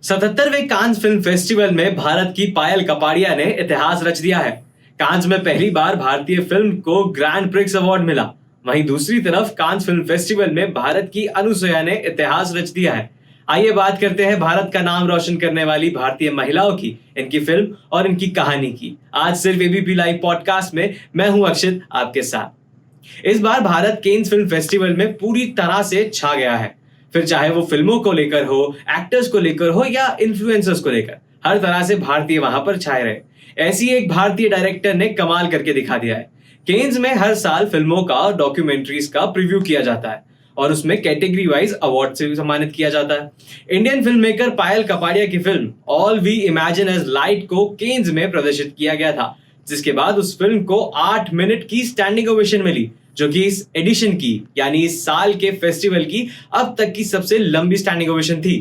77वें Cannes film festival में भारत की पायल कपाड़िया ने इतिहास रच दिया है। कांस में पहली बार भारतीय फिल्म को ग्रैंड प्रिक्स अवार्ड मिला। वहीं दूसरी तरफ कांस फिल्म फेस्टिवल में भारत की अनुसुया ने इतिहास रच दिया है। आइए बात करते हैं भारत का नाम रोशन करने वाली भारतीय महिलाओं की, इनकी फिल्म और इनकी कहानी की। आज सिर्फ एबीपी लाइव पॉडकास्ट में मैं हूं अक्षित आपके साथ। इस बार भारत केन्स फिल्म फेस्टिवल में पूरी तरह से छा गया है। फिर चाहे वो फिल्मों को लेकर हो, एक्टर्स को लेकर हो या इन्फ्लुएंसर्स को लेकर, हर तरह से भारतीय वहां पर छाए रहे। ऐसी एक भारतीय डायरेक्टर ने कमाल करके दिखा दिया है। केन्स में हर साल फिल्मों का और डॉक्यूमेंट्रीज का प्रीव्यू किया जाता है और उसमें कैटेगरी वाइज अवार्ड से भी सम्मानित किया जाता है। Indian film maker Payal Kapadia की film all we imagine as light को केन्स में प्रदर्शित किया गया था, जिसके बाद उस फिल्म को 8 मिनट की स्टैंडिंग ओवेशन मिली, जो कि इस एडिशन की यानी इस साल के फेस्टिवल की अब तक की सबसे लंबी स्टैंडिंग ओवेशन थी।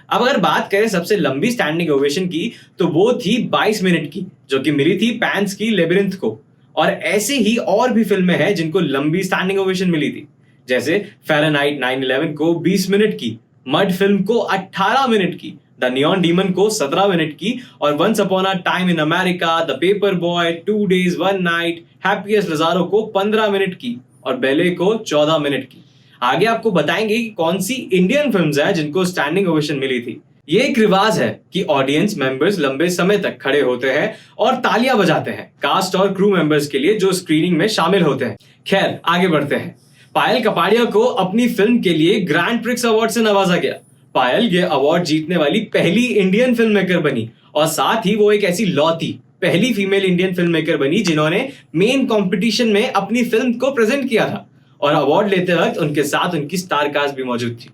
अब अगर बात करें सबसे लंबी स्टैंडिंग ओवेशन की, तो वो थी 22 मिनट की, जो कि मिली थी पैंस की लेबिरिंथ को। और ऐसे ही और भी फिल्में हैं जिनको लंबी स्टैंडिंग ओवेशन मिली थी, जैसे फ़ारेनहाइट 9/11 को 20 मिनट की, मड फिल्म को 18 मिनट की, द नियॉन डीमन को 17 मिनट की, और once upon a time in America, the paper boy, 2 days 1 night, happiest Lazzaro को 15 मिनट की और बेले को 14 मिनट की। आगे आपको बताएंगे कि कौन सी इंडियन फिल्म्स हैं जिनको स्टैंडिंग ओवेशन मिली थी। ये एक रिवाज है कि ऑडियंस मेंबर्स लंबे समय तक खड़े होते हैं और तालियां बजाते हैं कास्ट और क्रू मेंबर्स के लिए जो स्क्रीनिंग में शामिल होते हैं। खैर, आगे बढ़ते हैं। पायल कपाड़िया को अपनी फिल्म के लिए ग्रैंड प्रिक्स अवार्ड से नवाजा गया। पायल ये अवार्ड जीतने वाली पहली इंडियन फिल्म मेकर बनी और साथ ही वो एक ऐसी लौती पहली फीमेल इंडियन फिल्म मेकर बनी जिन्होंने मेन कंपटीशन में अपनी फिल्म को प्रेजेंट किया था, और अवार्ड लेते वक्त उनके साथ उनकी स्टार कास्ट भी मौजूद थी।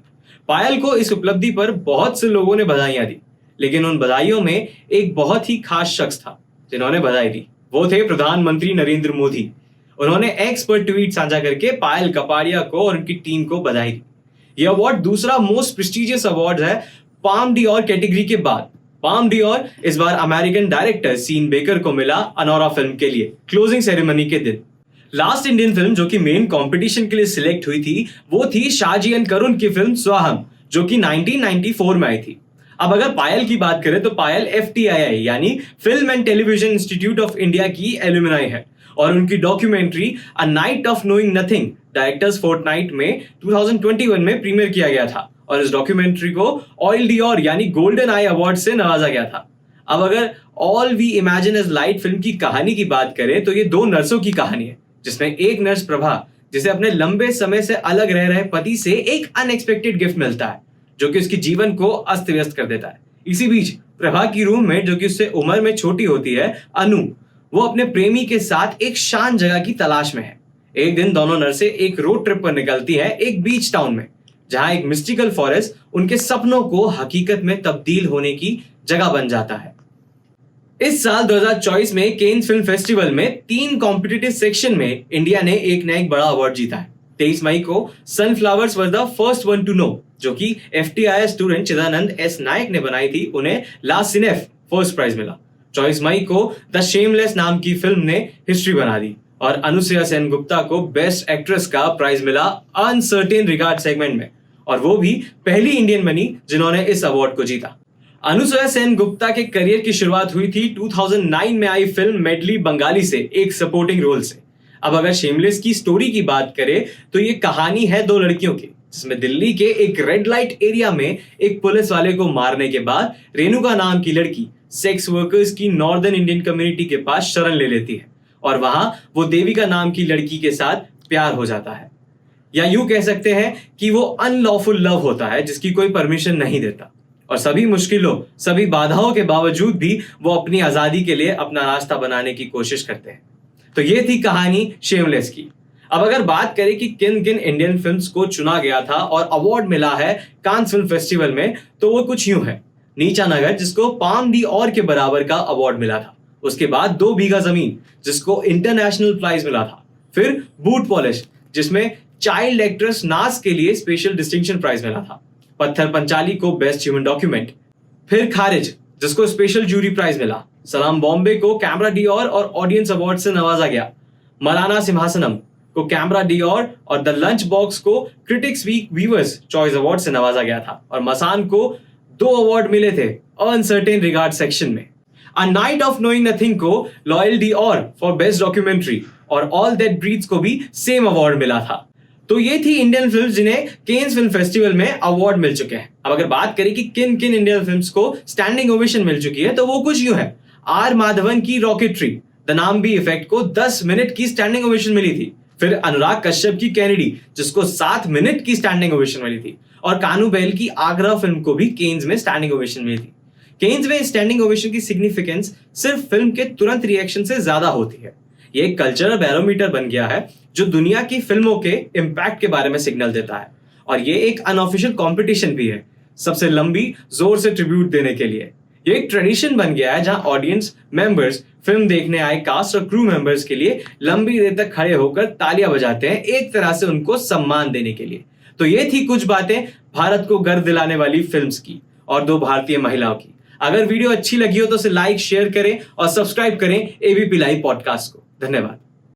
पायल को इस उपलब्धि पर बहुत से लोगों ने बधाइयां दी, लेकिन उन बधाइयों में एक बहुत ही खास शख्स था जिन्होंने बधाई दी। वो थे प्रधानमंत्री नरेंद्र मोदी। उन्होंने एक्स पर ट्वीट साझा करके पायल कपाड़िया को और उनकी टीम को बधाई दी। यह अवार्ड दूसरा मोस्ट प्रेस्टिजियस अवार्ड है पाम डियोर कैटेगरी के बाद। पाम डियोर इस बार अमेरिकन डायरेक्टर सीन बेकर को मिला अनोरा फिल्म के लिए क्लोजिंग सेरेमनी के दिन। लास्ट इंडियन फिल्म जो कि मेन कंपटीशन के लिए सिलेक्ट हुई थी वो थी शाहजी एंड करुण की फिल्म स्वाहम, जो कि 1994 में आई थी। अब अगर पायल की बात करें तो पायल FTII यानी film and television institute of India की एलुमनाई है, और उनकी documentary a night of knowing nothing directors fortnight में 2021 में प्रीमियर किया गया था, और इस डॉक्यूमेंट्री को ऑयल डियोर यानी गोल्डन आई अवार्ड से नवाजा गया था। अब अगर all we imagine as light film की कहानी की बात करें तो ये 2 नर्सों की कहानी है, जिसमें एक नर्स प्रभा, जिसे अपने लंबे समय से अलग रह रहे पति से एक अनएक्सपेक्टेड गिफ्ट मिलता है जो कि उसके जीवन को अस्त व्यस्त कर देता है। इसी बीच प्रभा की रूममेट, जो कि उससे उम्र में छोटी होती है, अनु, वो अपने प्रेमी के साथ एक शांत जगह की तलाश में है। एक दिन दोनों नर्सें एक रोड ट्रिप पर निकलती हैं एक बीच टाउन में, जहां एक मिस्टिकल फॉरेस्ट उनके सपनों को हकीकत में तब्दील होने की जगह बन जाता है। इस साल 2024 में केन्स फिल्म फेस्टिवल में 3 कॉम्पिटिटिव सेक्शन में इंडिया ने एक न एक बड़ा अवार्ड जीता है। 23 मई को sunflowers was the first one to know, जो कि FTII student Chidananda S Naik ने बनाई थी, उन्हें ला सिनेफ फर्स्ट प्राइज मिला। 24 मई को द शेमलेस नाम की फिल्म ने हिस्ट्री बना दी और अनुसुया सेन गुप्ता को बेस्ट एक्ट्रेस का प्राइज मिला अनसर्टेन रिगार्ड सेगमेंट में, और वो भी पहली इंडियन बनी जिन्होंने इस अवार्ड को जीता। अनुसुया सेन गुप्ता के करियर की शुरुआत हुई थी 2009 में आई फिल्म मेडली बंगाली से एक सपोर्टिंग रोल से। अब अगर शेमलेस की स्टोरी की बात करें तो ये कहानी है 2 लड़कियों की, जिसमें दिल्ली के एक रेड लाइट एरिया में एक पुलिस वाले को मारने के बाद रेणुका नाम की लड़की सेक्स वर्कर्स की नॉर्दर्न इंडियन कम्युनिटी के पास शरण ले लेती है, और वहां वो देविका नाम की लड़की के साथ प्यार हो जाता है, या यूं कह सकते हैं कि वो अनलॉफुल लव होता है जिसकी कोई परमिशन नहीं देता, और सभी मुश्किलों, सभी बाधाओं के बावजूद भी वो अपनी आजादी के लिए अपना रास्ता बनाने की कोशिश करते हैं। तो ये थी कहानी शेमलेस की। अब अगर बात करें कि किन किन इंडियन फिल्म्स को चुना गया था और अवार्ड मिला है कांस फिल्म फेस्टिवल में, तो वो कुछ यूं है। नीचा नगर, जिसको पाम डियोर के बराबर का अवार्ड मिला था। उसके बाद 2 बीघा जमीन, जिसको इंटरनेशनल प्राइज मिला था। फिर बूट पॉलिश, जिसमें चाइल्ड एक्ट्रेस नाज के लिए स्पेशल डिस्टिंक्शन प्राइज मिला था। पत्थर पंचाली को बेस्ट ह्यूमन डॉक्यूमेंट। फिर खारिज, जिसको स्पेशल जूरी प्राइज मिला। सलाम बॉम्बे को कैमरा डियोर और ऑडियंस अवार्ड से नवाजा गया। मराना सिंहासनम को कैमरा डियोर और द लंच बॉक्स को critics week viewers choice award से नवाजा गया था, और मसान को 2 अवार्ड मिले थे अनसर्टेन रिगार्ड सेक्शन में। अ नाइट ऑफ नोइंग नथिंग को लॉयल डी और फॉर बेस्ट डॉक्यूमेंट्री और ऑल दैट ब्रीथ्स को भी सेम अवार्ड मिला था। तो ये थी इंडियन फिल्म जिन्हें केन्स फिल्म फेस्टिवल में अवार्ड मिल चुके हैं। अब अगर बात करें कि किन किन इंडियन फिल्म्स को स्टैंडिंग ओवेशन मिल चुकी है, तो वो कुछ यूं है। आर माधवन की रॉकेटरी, द नाम भी इफेक्ट को 10 मिनट की स्टैंडिंग ओवेशन मिली थी। फिर अनुराग कश्यप की कैनेडी, जिसको 7 मिनट की स्टैंडिंग ओवेशन मिली थी। और कानू बैल की आगरा फिल्म को भी केन्स में स्टैंडिंग ओवेशन मिली थी। केन्स में स्टैंडिंग ओवेशन की सिग्निफिकेंस सिर्फ फिल्म के तुरंत रिएक्शन से ज्यादा होती है। ये एक कल्चरल बैरोमीटर बन गया है जो दुनिया की फिल्मों के इम्पैक्ट के बारे में सिग्नल देता है। और ये एक अनऑफिशियल कंपटीशन भी है सबसे लंबी जोर से ट्रिब्यूट देने के लिए। ये एक ट्रेडिशन बन गया है जहां ऑडियंस मेंबर्स फिल्म देखने आए कास्ट और क्रू मेंबर्स के लिए लंबी देर तक खड़े होकर तालियां बजाते हैं, एक तरह से उनको सम्मान देने के लिए। तो ये थी कुछ बातें भारत को गर्व दिलाने वाली फिल्म्स की और 2 भारतीय महिलाओं की। अगर वीडियो अच्छी लगी हो तो उसे लाइक शेयर करें और सब्सक्राइब करें एबीपी लाइव पॉडकास्ट को। धन्यवाद।